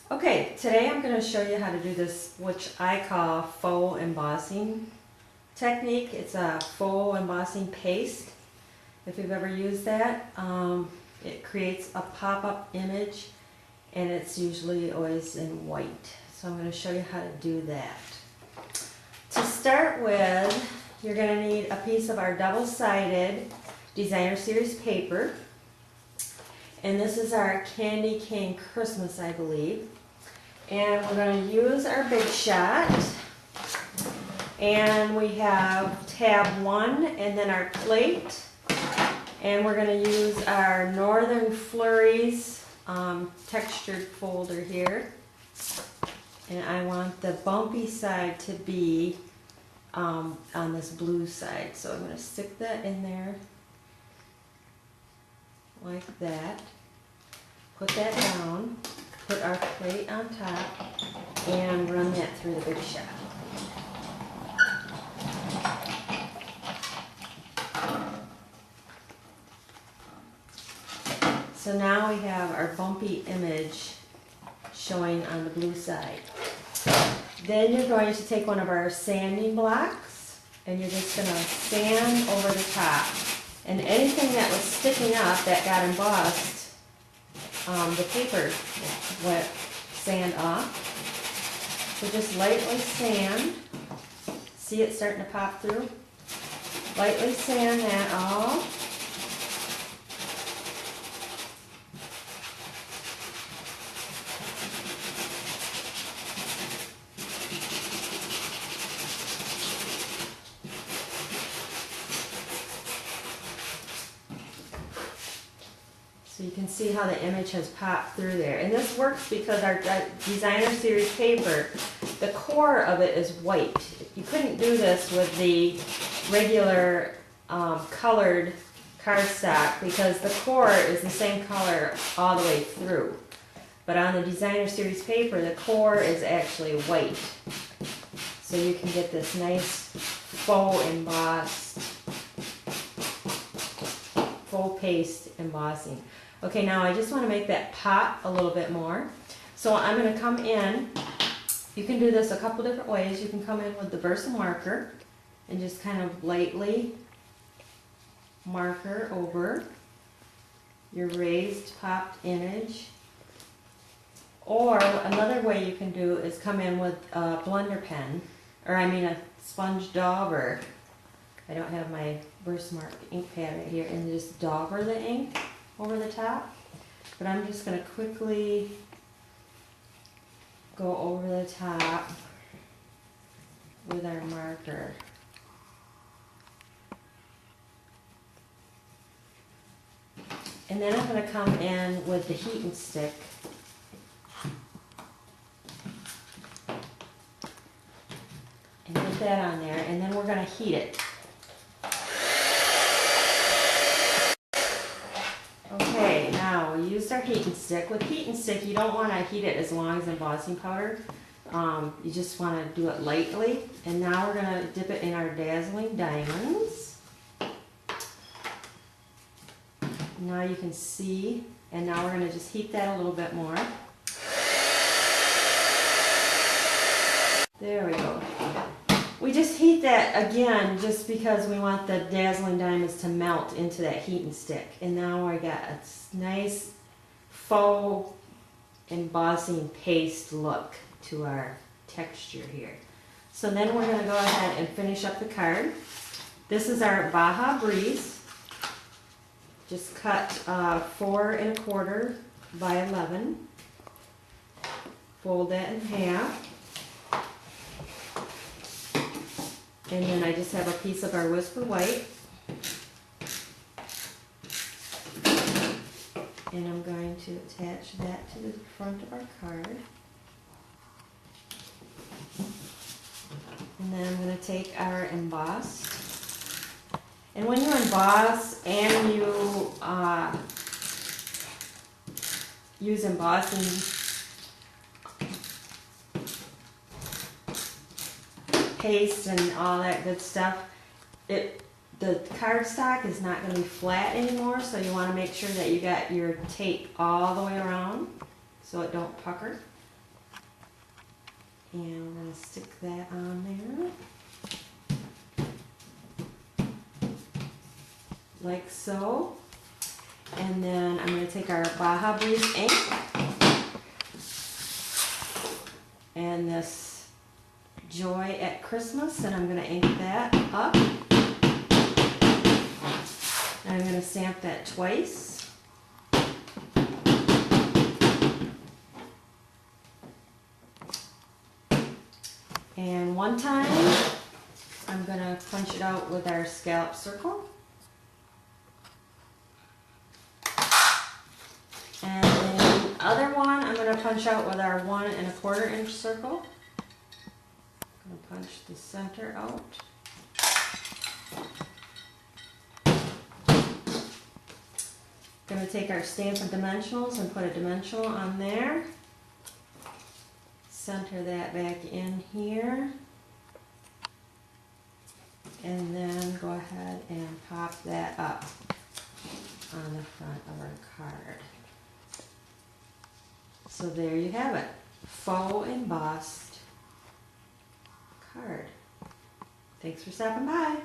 Okay, today I'm going to show you how to do this, which I call faux embossing technique. It's a faux embossing paste. If you've ever used that, it creates a pop-up image, and it's usually always in white. So I'm going to show you how to do that. To start with, you're going to need a piece of our double-sided designer series paper. And this is our Candy Cane Christmas, I believe. And we're going to use our Big Shot. And we have tab 1 and then our plate. And we're going to use our Northern Flurries textured folder here. And I want the bumpy side to be on this blue side. So I'm going to stick that in there like that. Put that down. Put our plate on top and run that through the Big Shot. So now we have our bumpy image showing on the blue side. Then you're going to take one of our sanding blocks and you're just going to sand over the top. And anything that was sticking up that got embossed, the paper went sand off. So just lightly sand. See it starting to pop through? Lightly sand that all. So you can see how the image has popped through there. And this works because our designer series paper, the core of it is white. You couldn't do this with the regular colored cardstock because the core is the same color all the way through. But on the designer series paper, the core is actually white. So you can get this nice faux embossed, faux paste embossing. Okay, now I just want to make that pop a little bit more. So I'm going to come in. You can do this a couple different ways. You can come in with the Versa marker and just kind of lightly marker over your raised popped image. Or another way you can do is come in with a blender pen, or I mean a sponge dauber. I don't have my Versamark ink pad right here, and just dauber the ink over the top. But I'm just going to quickly go over the top with our marker. And then I'm going to come in with the heating stick and get that on there, and then we're going to heat it. Okay, now we used our heating stick. With heating stick, you don't want to heat it as long as embossing powder. You just want to do it lightly. And now we're going to dip it in our dazzling diamonds. Now you can see, and now we're going to just heat that a little bit more. There we go. We just heat that again just because we want the dazzling diamonds to melt into that heating stick. And now I got a nice faux embossing paste look to our texture here. So then we're going to go ahead and finish up the card. This is our Baja Breeze. Just cut 4 1/4 by 11. Fold that in half. And then I just have a piece of our Whisper White. And I'm going to attach that to the front of our card. And then I'm going to take our emboss. And when you emboss and you use embossing paste and all that good stuff, the cardstock is not going to be flat anymore, so you want to make sure that you got your tape all the way around so it don't pucker. And we're going to stick that on there. Like so. And then I'm going to take our Baja Breeze ink and this Joy at Christmas, and I'm going to ink that up. And I'm going to stamp that twice. And one time, I'm going to punch it out with our scallop circle. And then the other one, I'm going to punch out with our 1 1/4 inch circle. I'm going to punch the center out. Going to take our Stampin' Dimensionals and put a dimensional on there. Center that back in here. And then go ahead and pop that up on the front of our card. So there you have it, faux embossed card. Thanks for stopping by.